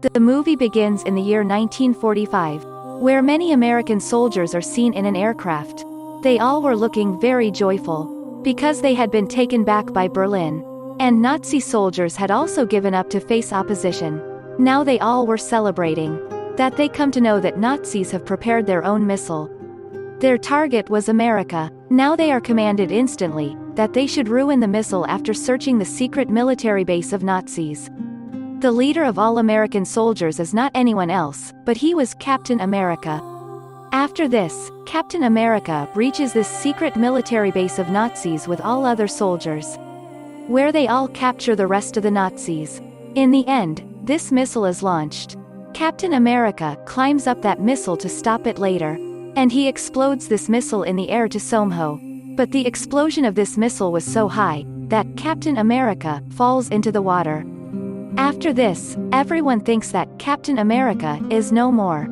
The movie begins in the year 1945, where many American soldiers are seen in an aircraft. They all were looking very joyful, because they had been taken back by Berlin, and Nazi soldiers had also given up to face opposition. Now they all were celebrating that they come to know that Nazis have prepared their own missile. Their target was America. Now they are commanded instantly that they should ruin the missile after searching the secret military base of Nazis. The leader of all American soldiers is not anyone else, but he was Captain America. After this, Captain America reaches this secret military base of Nazis with all other soldiers, where they all capture the rest of the Nazis. In the end, this missile is launched. Captain America climbs up that missile to stop it later, and he explodes this missile in the air to Somho. But the explosion of this missile was so high that Captain America falls into the water. After this, everyone thinks that Captain America is no more.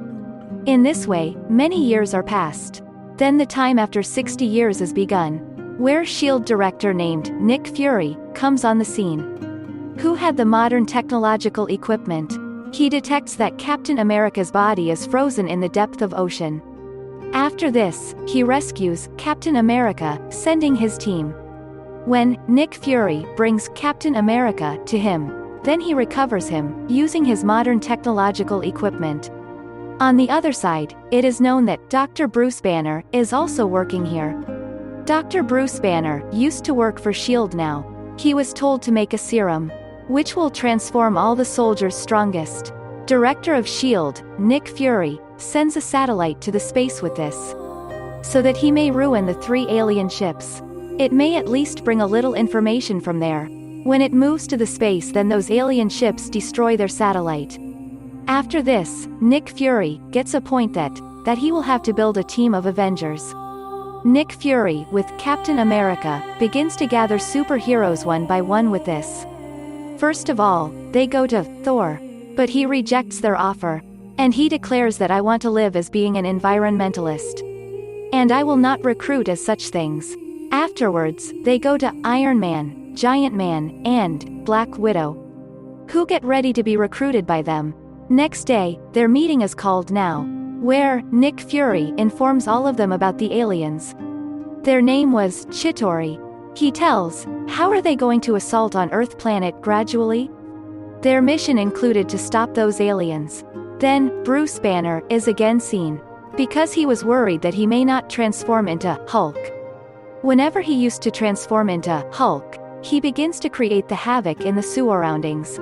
In this way, many years are passed. Then the time after 60 years is begun, where S.H.I.E.L.D. director named Nick Fury comes on the scene, who had the modern technological equipment. He detects that Captain America's body is frozen in the depth of ocean. After this, he rescues Captain America, sending his team. When Nick Fury brings Captain America to him, then he recovers him, using his modern technological equipment. On the other side, it is known that Dr. Bruce Banner is also working here. Dr. Bruce Banner used to work for S.H.I.E.L.D. now. He was told to make a serum, which will transform all the soldiers strongest. Director of S.H.I.E.L.D., Nick Fury, sends a satellite to the space with this, so that he may ruin the 3 alien ships. It may at least bring a little information from there. When it moves to the space, then those alien ships destroy their satellite. After this, Nick Fury gets a point that he will have to build a team of Avengers. Nick Fury, with Captain America, begins to gather superheroes one by one with this. First of all, they go to Thor, but he rejects their offer, and he declares that I want to live as being an environmentalist, and I will not recruit as such things. Afterwards, they go to Iron Man, Giant Man, and Black Widow, who get ready to be recruited by them. Next day, their meeting is called now, where Nick Fury informs all of them about the aliens. Their name was Chitauri. He tells, how are they going to assault on Earth planet gradually? Their mission included to stop those aliens. Then, Bruce Banner is again seen, because he was worried that he may not transform into Hulk. Whenever he used to transform into Hulk, he begins to create the havoc in the surroundings.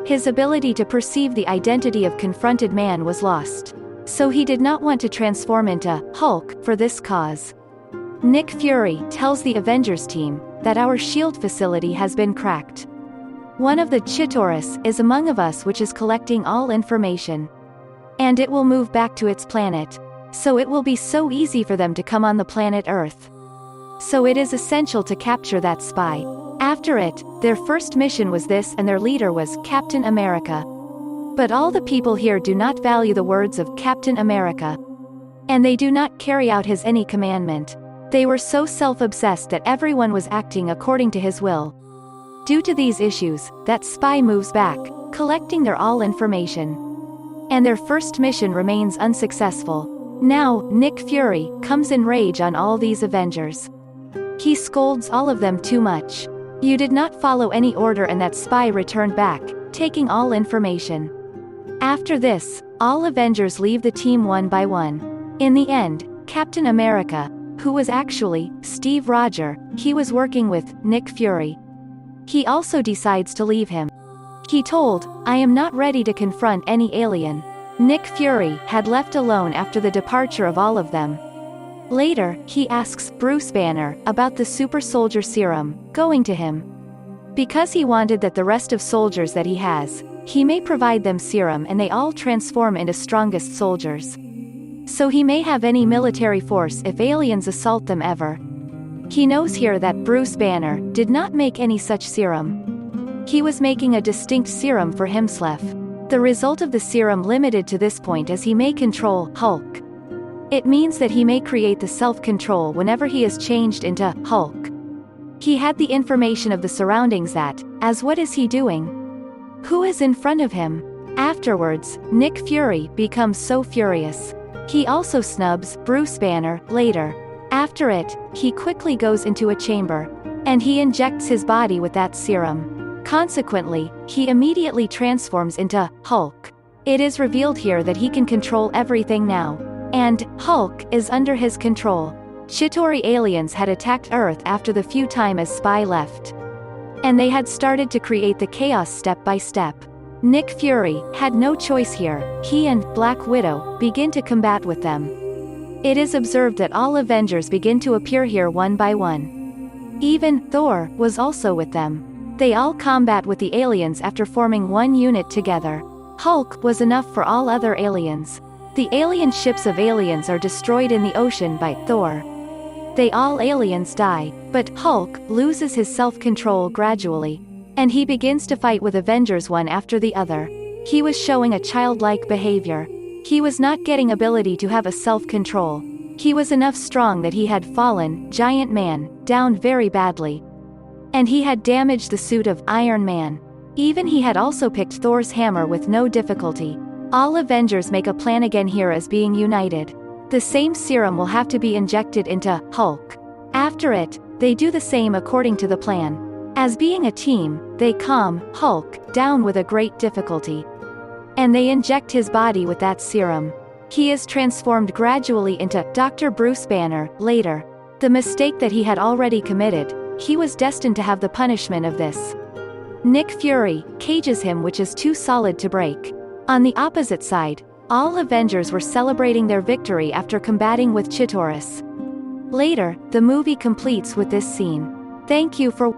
His ability to perceive the identity of confronted man was lost, so he did not want to transform into Hulk for this cause. Nick Fury tells the Avengers team that our S.H.I.E.L.D. facility has been cracked. One of the Chitauris is among of us which is collecting all information, and it will move back to its planet, so it will be so easy for them to come on the planet Earth. So it is essential to capture that spy. After it, their first mission was this, and their leader was Captain America. But all the people here do not value the words of Captain America, and they do not carry out his any commandment. They were so self-obsessed that everyone was acting according to his will. Due to these issues, that spy moves back, collecting their all information, and their first mission remains unsuccessful. Now, Nick Fury comes in rage on all these Avengers. He scolds all of them too much. You did not follow any order, and that spy returned back, taking all information. After this, all Avengers leave the team one by one. In the end, Captain America, who was actually Steve Rogers, he was working with Nick Fury. He also decides to leave him. He told, I am not ready to confront any alien. Nick Fury had left alone after the departure of all of them. Later, he asks Bruce Banner about the super soldier serum, going to him, because he wanted that the rest of soldiers that he has, he may provide them serum and they all transform into strongest soldiers. So he may have any military force if aliens assault them ever. He knows here that Bruce Banner did not make any such serum. He was making a distinct serum for himself. The result of the serum limited to this point is he may control Hulk. It means that he may create the self-control whenever he is changed into Hulk. He had the information of the surroundings that, as what is he doing? Who is in front of him? Afterwards, Nick Fury becomes so furious. He also snubs Bruce Banner later. After it, he quickly goes into a chamber. And he injects his body with that serum. Consequently, he immediately transforms into Hulk. It is revealed here that he can control everything now. And Hulk is under his control. Chitauri aliens had attacked Earth after the few time as Spy left. And they had started to create the chaos step by step. Nick Fury had no choice here. He and Black Widow begin to combat with them. It is observed that all Avengers begin to appear here one by one. Even Thor was also with them. They all combat with the aliens after forming one unit together. Hulk was enough for all other aliens. The alien ships of aliens are destroyed in the ocean by Thor. They all aliens die, but Hulk loses his self-control gradually. And he begins to fight with Avengers one after the other. He was showing a childlike behavior. He was not getting ability to have a self-control. He was enough strong that he had fallen, Giant Man, down very badly. And he had damaged the suit of Iron Man. Even he had also picked Thor's hammer with no difficulty. All Avengers make a plan again here as being united. The same serum will have to be injected into Hulk. After it, they do the same according to the plan. As being a team, they calm Hulk down with a great difficulty. And they inject his body with that serum. He is transformed gradually into Dr. Bruce Banner later. The mistake that he had already committed, he was destined to have the punishment of this. Nick Fury cages him, which is too solid to break. On the opposite side, all Avengers were celebrating their victory after combating with Chitauri. Later, the movie completes with this scene. Thank you for